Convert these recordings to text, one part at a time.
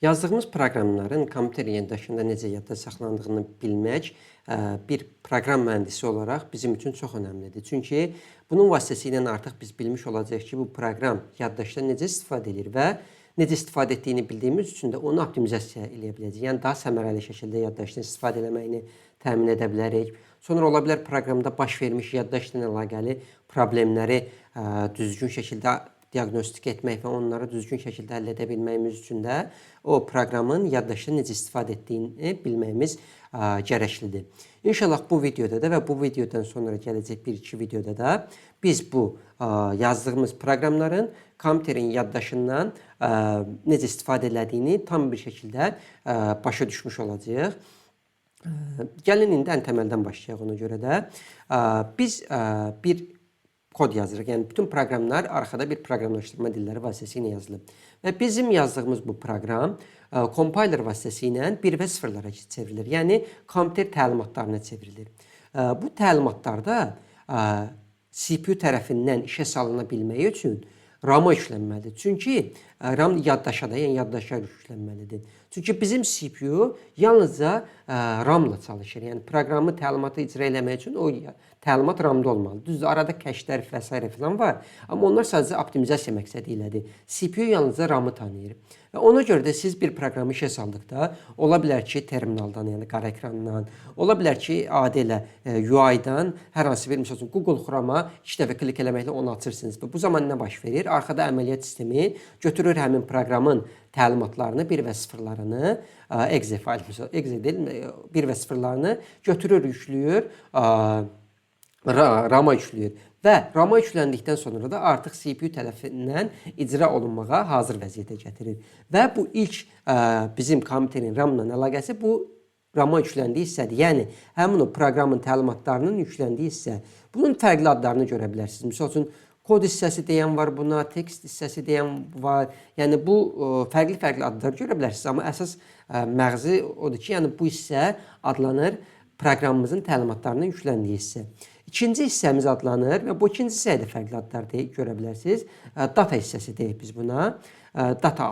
Yazdığımız proqramların kompüter yaddaşında necə yadda saxlandığını bilmək bir proqram mühəndisi olaraq bizim üçün çox önəmlidir. Çünki bunun vasitəsilə artıq biz bilmiş olacağıq ki, bu proqram yaddaşda necə istifadə edir və necə istifadə etdiyini bildiyimiz üçün də onu optimizasiya edə biləcəyik. Yəni daha səmərəli şəkildə yaddaşdan istifadə etməyini təmin edə bilərik. Sonra ola bilər proqramda baş vermiş yaddaşla əlaqəli problemləri düzgün şəkildə diaqnostik etmək və onları düzgün şəkildə həll edə bilməyimiz üçün də o proqramın yaddaşdan necə istifadə etdiyini bilməyimiz gərəklidir. İnşallah bu videoda da və bu videodan sonra gələcək bir-iki videoda da biz bu yazdığımız proqramların kompüterin yaddaşından necə istifadə edildiyini tam bir şəkildə başa düşmüş olacağıq. Gəlin indi ən təməldən başlayaq ona görə də. Biz bir kod yazırıq. Yəni bütün proqramlar arxada bir proqramlaşdırma dilləri vasitəsilə yazılıb. Və bizim yazdığımız bu proqram kompayler vasitəsilə 1 və 0-lara çevrilir. Yəni kompüter təlimatlarına çevrilir. Bu təlimatlarda CPU tərəfindən işə salına bilməyi üçün RAM-a yüklənməlidir. Çünki RAM yaddaşa da, yəni yaddaşa yüklənməlidir. Çünki bizim CPU yalnızca RAM-la çalışır. Yəni proqramı təlimatı icra eləmək üçün o təlimat RAM-da olmalıdır. Düzdür, arada kəşlər və s. filan var. Amma onlar sadəcə optimizasiya məqsədi ilədir. CPU yalnızca RAM-ı tanıyır. Və ona görə də siz bir proqramı işə saldıqda, ola bilər ki, terminaldan, yəni qara ekrandan, ola bilər ki, adi ilə UI-dan hər hansı bir, məsəl üçün, Google Chrome-a 2 dəfə klik eləməklə onu açırsınız. Bu zaman nə baş verir? Arxada əməliyyat sistemi götürür həmin proqramın təlimatlarını, 1 və 0-larını, exe fayl, exe deyil, 1 və 0-larını götürür, yüklüyür, RAM-a yüklüyür. Və RAM-a yükləndikdən sonra da artıq CPU tərəfindən icra olunmağa hazır vəziyyətə gətirir. Və bu ilk bizim kompüterin RAM-la əlaqəsi bu RAM-a yükləndiyi hissədir. Yəni, həmin o proqramın təlimatlarının yükləndiyi hissə. Bunun fərqli adlarını görə bilərsiniz. Misal üçün, kod hissəsi deyən var buna, tekst hissəsi deyən var. Yəni, bu fərqli adlar görə bilərsiniz. Amma əsas məğzi odur ki, yəni bu hissə adlanır proqramımızın təlimatlarının yükləndiyi hissə. İkinci hissəmiz adlanır və bu ikinci hissəyə də fərqli adlar görə bilərsiniz. Data hissəsi deyək biz buna. Data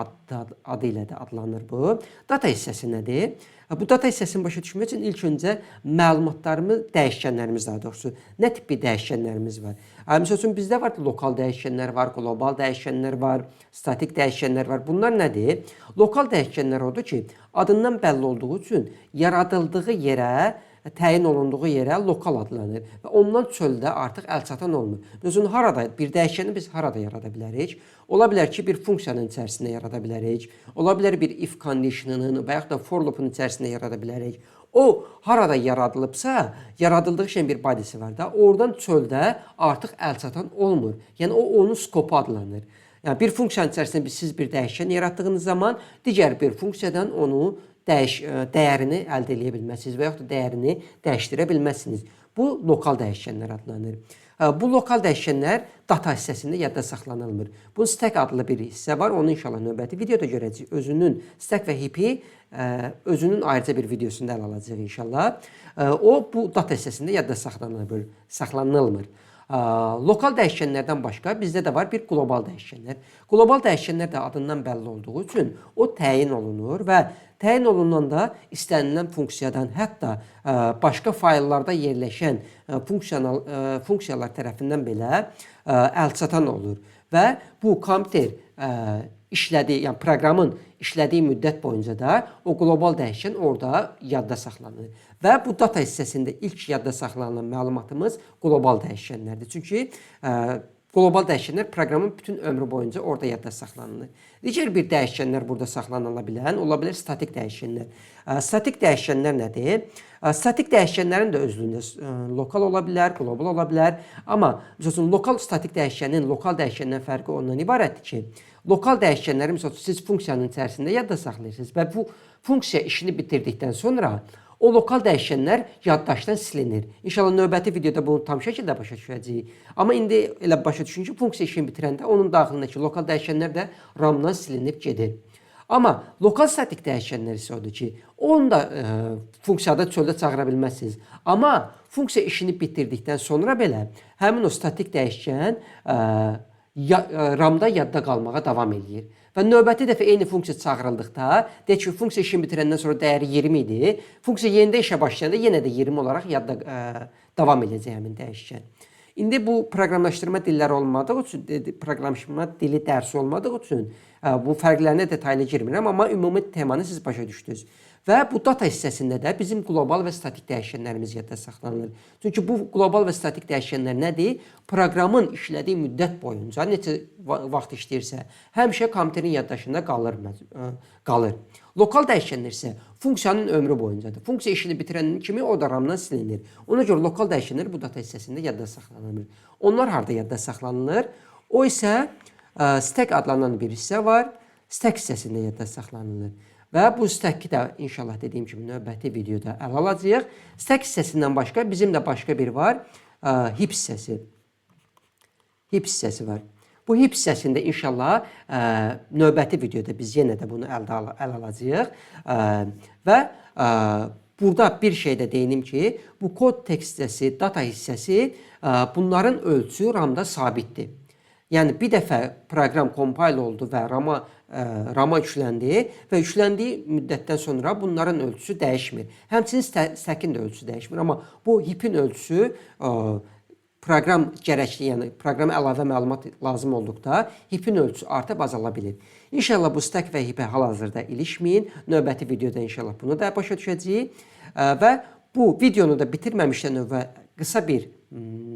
adı ilə də adlanır bu. Data hissəsi nədir? Bu data hissəsini başa düşmək üçün ilk öncə məlumatlarımız, dəyişkənlərimiz daha doğrusu, nə tipi dəyişkənlərimiz var? Məsəl üçün bizdə var lokal dəyişkənlər var, qlobal dəyişkənlər var, statik dəyişkənlər var. Bunlar nədir? Lokal dəyişkənlər odur ki, adından bəlli olduğu üçün yaradıldığı yerə, təyin olunduğu yerə lokal adlanır və ondan çöldə artıq əlçatan olmur. Məsələn, harada bir dəyişəni biz harada yarada bilərik? Ola bilər ki, bir funksiyanın içərisində yarada bilərik. Ola bilər bir if condition'ının və yaxud da for loop'un içərisində yarada bilərik. O harada yaradılıbsa, yaradıldığı şeyin bir body'si var da, oradan çöldə artıq əlçatan olmur. Yəni o onun skopu adlanır. Yəni bir funksiyanın içərisində siz bir dəyişən yaratdığınız zaman digər bir funksiyadan onu dəyərini əldə edə bilməzsiniz və yaxud da dəyərini dəyişdirə bilməzsiniz. Bu lokal dəyişkənlər adlanır. Bu lokal dəyişkənlər data hissəsində yadda saxlanılmır. Bunun stack adlı bir hissə var. Onu inşallah növbəti videoda görəcəyik. Özünün stack və heap'i özünün ayrıca bir videosunda əl alacaq inşallah. O bu data hissəsində yadda saxlanılmır. Lokal dəyişkənlərdən başqa bizdə də var bir qlobal dəyişkənlər. Qlobal dəyişkənlər də adından bəlli olduğu üçün o təyin olunur və təyin olunanda istənilən funksiyadan, hətta başqa fayllarda yerləşən funksiyalar tərəfindən belə əlçatan olur. Və bu kompüter işlədiyi, yəni proqramın işlədiyi müddət boyunca da o qlobal dəyişkən orada yadda saxlanır. Və bu data hissəsində ilk yadda saxlanılan məlumatımız qlobal dəyişkənlərdir. Çünki qlobal dəyişkənlər proqramın bütün ömrü boyunca orada yadda saxlanılır. Digər bir dəyişkənlər burada saxlanıla bilən, ola bilər statik dəyişkənlər. Statik dəyişkənlər nədir? Statik dəyişkənlərin də özlüyündə lokal ola bilər, qlobal ola bilər. Amma məsələn, lokal statik dəyişkənin lokal dəyişkəndən fərqi ondan ibarətdir ki, lokal dəyişkənləri məsələn, siz funksiyanın içərisində yadda saxlayırsınız və bu funksiya işini bitirdikdən sonra o lokal dəyişkənlər yaddaşdan silinir. İnşallah növbəti videoda bunu tam şəkildə başa düşəcəyik. Amma indi elə başa düşün ki, funksiya işini bitirəndə onun daxilindəki lokal dəyişkənlər də RAM-dan silinib gedir. Amma lokal statik dəyişkənlər isə odur ki, onu da funksiyada çöldə çağıra bilməzsiniz. Amma funksiya işini bitirdikdən sonra belə həmin o statik dəyişkən RAM-da yadda qalmağa davam eləyir. Və növbəti dəfə eyni funksiya çağırıldıqda, deyək ki, funksiya işini bitirəndən sonra dəyəri 20 idi. Funksiya yenidə işə başlayanda yenə də 20 olaraq yadda davam edəcək həmin dəyişkən. İndi bu proqramlaşdırma dilləri olmadığı üçün, proqramlaşdırma dili dərsi olmadığı üçün bu fərqlərinə detaylı girmirəm, amma ümumi temanı siz başa düşdünüz. Və bu data hissəsində də bizim qlobal və statik dəyişənlərimiz yadda saxlanılır. Çünki bu qlobal və statik dəyişənlər nədir? Proqramın işlədiyi müddət boyunca neçə vaxt işləyirsə, həmişə kompüterin yaddaşında qalır. Lokal dəyişənlər isə funksiyanın ömrü boyuncadır. Funksiya işini bitirən kimi o da RAM-dan silinir. Ona görə lokal dəyişənlər bu data hissəsində yadda saxlanılır. Onlar harda yadda saxlanılır? O isə stack adlanan bir hissə var. Stack hissəsində yadda saxlanılır. Və bu stack-i də inşallah dediyim kimi növbəti videoda əl alacağıq. Stack hissəsindən başqa bizim də başqa bir var. Heap hissəsi. Heap hissəsi var. Bu heap hissəsində inşallah növbəti videoda biz yenə də bunu əl alacağıq. Və burada bir şey də deyim ki, bu kod text hissəsi, data hissəsi bunların ölçüsü RAM-da sabitdir. Yəni bir dəfə proqram compile oldu və RAM-a yükləndi və yükləndiyi müddətdən sonra bunların ölçüsü dəyişmir. Həmçinin stack-in də ölçüsü dəyişmir, amma bu heap-in ölçüsü proqram gərəkli, yəni proqrama əlavə məlumat lazım olduqda heap-in ölçüsü artıb azala bilir. İnşallah bu stack və heap-ə hal-hazırda ilişməyin. Növbəti videoda inşallah bunu da başa düşəcəyik. Və bu videonu da bitirməmişdən övvəl qısa bir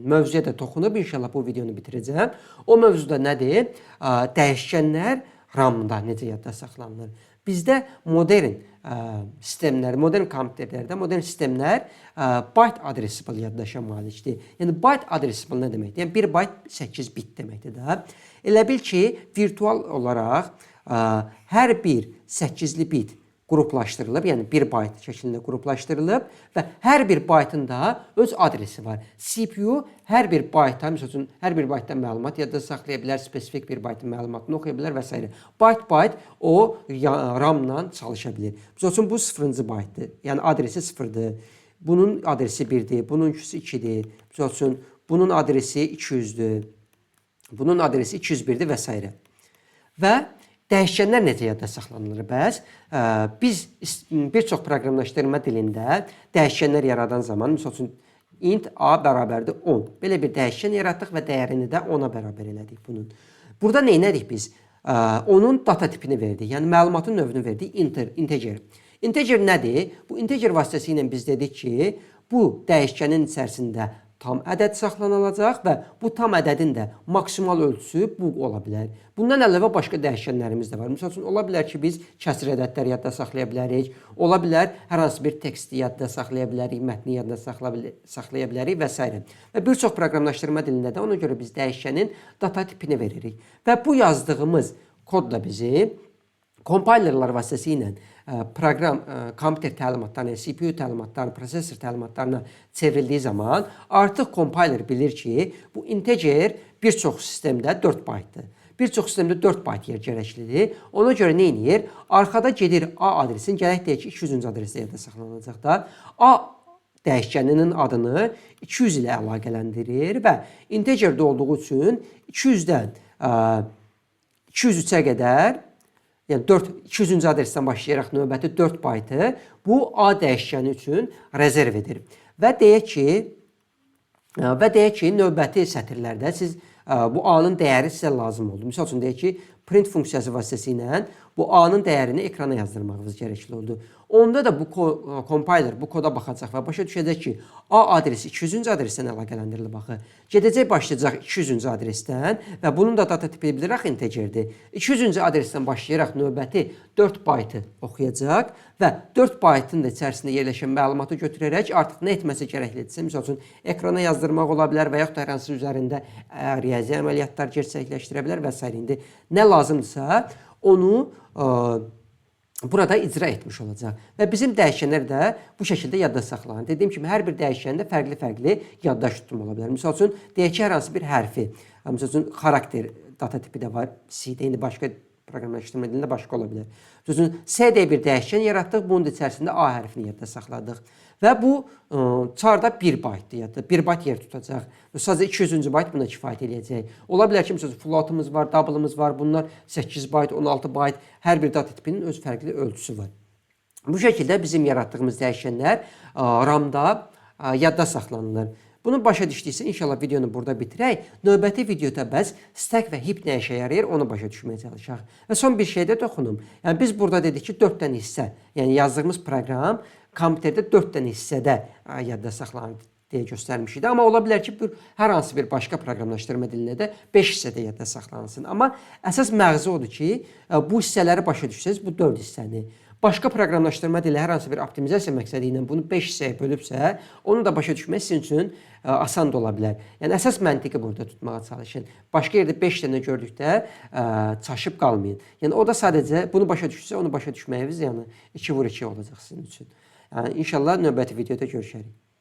mövzuya da toxunub inşallah bu videonu bitirəcəm. O mövzuda nədir? Dəyişkənlər RAM-da necə yadda saxlanılır? Bizdə modern sistemlər, modern kompüterlərdə modern sistemlər byte addressable yaddaşa malikdir. Yəni byte addressable nə deməkdir? Yəni 1 byte 8 bit deməkdir də. Elə bil ki, virtual olaraq hər bir 8-li bit qruplaşdırılıb, yəni 1 byte şəklində qruplaşdırılıb və hər bir byte-ın da öz adresi var. CPU hər bir byte-a, məsəl üçün, hər bir byte-dan məlumat yadda saxlaya bilər, spesifik bir byte-ın məlumatını oxuya bilər və s. Byte-byte o RAM-la çalışa bilir. Məsəl üçün, bu 0-cı byte-dır, yəni adresi 0-dır, bunun adresi 1-dir, bunun 2-dir, məsəl üçün, bunun adresi 200-dür, bunun adresi 201-dir və s. Və dəyişkənlər necə yadda saxlanılır bəs? Biz bir çox proqramlaşdırma dilində dəyişkənlər yaradan zaman, misal üçün, int a bərabərdir 10. Belə bir dəyişkən yaratdıq və dəyərini də 10-a bərabər elədik bunun. Burada nə edirik biz? Onun data tipini verdik, yəni məlumatın növünü verdik, integer. Integer nədir? Bu integer vasitəsilə biz dedik ki, bu dəyişkənin içərisində tam ədəd saxlanılacaq və bu tam ədədin də maksimal ölçüsü bu ola bilər. Bundan əlavə başqa dəyişkənlərimiz də var. Məsəl üçün, ola bilər ki, biz kəsr ədədləri yadda saxlaya bilərik, ola bilər hər hansı bir teksti yadda saxlaya bilərik, mətni yadda saxlaya bilərik və s. Və bir çox proqramlaşdırma dilində də ona görə biz dəyişkənin data tipini veririk. Və bu yazdığımız kod da bizi kompilerlər vasitəsilə proqram, kompüter təlimatlarına, CPU təlimatlarına, prosesor təlimatlarına çevrildiyi zaman artıq kompiler bilir ki, bu integer bir çox sistemdə 4 byte-dır. Bir çox sistemdə 4 byte yer gərəklidir. Ona görə nə edir? Arxada gedir A adresin, gərək deyək ki, 200-cü adresdə yadda saxlanılacaq da. A dəyişkəninin adını 200 ilə əlaqələndirir və integerdə olduğu üçün 200-dən 203-ə qədər, yəni 200-cü adresdən başlayaraq növbəti 4 byte-ı bu A dəyişkəni üçün rezerv edir. Və deyək ki, növbəti sətirlərdə siz bu A-nın dəyəri sizə lazım oldu. Misal üçün deyək ki, print funksiyası vasitəsilə bu A-nın dəyərini ekrana yazdırmağınız gərəkli oldu. Onda da bu compiler bu koda baxacaq və başa düşəcək ki, A adresi 200-cü adresdən əlaqələndirilib baxı. Gedəcək başlayacaq 200-cü adresdən və bunun da data tipi bilərək integerdir. 200-cü adresdən başlayaraq növbəti 4 byte-ı oxuyacaq və 4 byte-ın da içərisində yerləşən məlumatı götürərək artıq nə etməsi gərəklidirsə, misal üçün, ekrana yazdırmaq ola bilər və yaxud da hər hansı üzərində riyazi əməliyyatlar gerçəkləşdirə bilər və s. İndi nə lazımdırsa, onu burada icra etmiş olacaq. Və bizim dəyişənlər də bu şəkildə yadda saxlanır. Dediyim kimi, hər bir dəyişəndə fərqli-fərqli yaddaş tutum ola bilər. Misal üçün, deyək ki, hər hansı bir hərfi, misal üçün, xarakter data tipi də var, C-də, indi başqa proqramlaşdırma dilində başqa ola bilər. Düzün, S deyə bir dəyişkən yaratdıq, bunun içərisində A hərfini yadda saxladıq. Və bu çarda 1 baytdır yadda. 1 bayt yer tutacaq. Sadəcə 200-cü bayt buna kifayət edəcək. Ola bilər ki, məsələn, floatımız var, double'ımız var. Bunlar 8 bayt, 16 bayt. Hər bir data tipinin öz fərqli ölçüsü var. Bu şəkildə bizim yaratdığımız dəyişkənlər RAM-da yadda saxlanılır. Bunu başa düşdüksə, inşallah videonu burada bitirək. Növbəti videoda bəs stack və heap nə işə yarayır, onu başa düşməyə çalışaq. Və son bir şeydə toxunum. Yəni biz burada dedik ki, 4 dənə hissə, yəni yazdığımız proqram kompüterdə 4 dənə hissədə yadda saxlanır deyə göstərmişik. Amma ola bilər ki, hər hansı bir başqa proqramlaşdırma dilində də 5 hissədə yadda saxlansın. Amma əsas məğzi odur ki, bu hissələri başa düşsəz, bu 4 hissəni. Başqa proqramlaşdırma dili hər hansı bir optimizasiya məqsədi ilə bunu 5 hissəyə bölübsə, onu da başa düşmək sizin üçün asan da ola bilər. Yəni əsas məntiqi burada tutmağa çalışın. Başqa yerdə 5 dənə gördükdə çaşıb qalmayın. Yəni o da sadəcə bunu başa düşsə, onu başa düşməyiniz yəni 2 vur 2 olacaq sizin üçün. Yəni inşallah növbəti videoda görüşərik.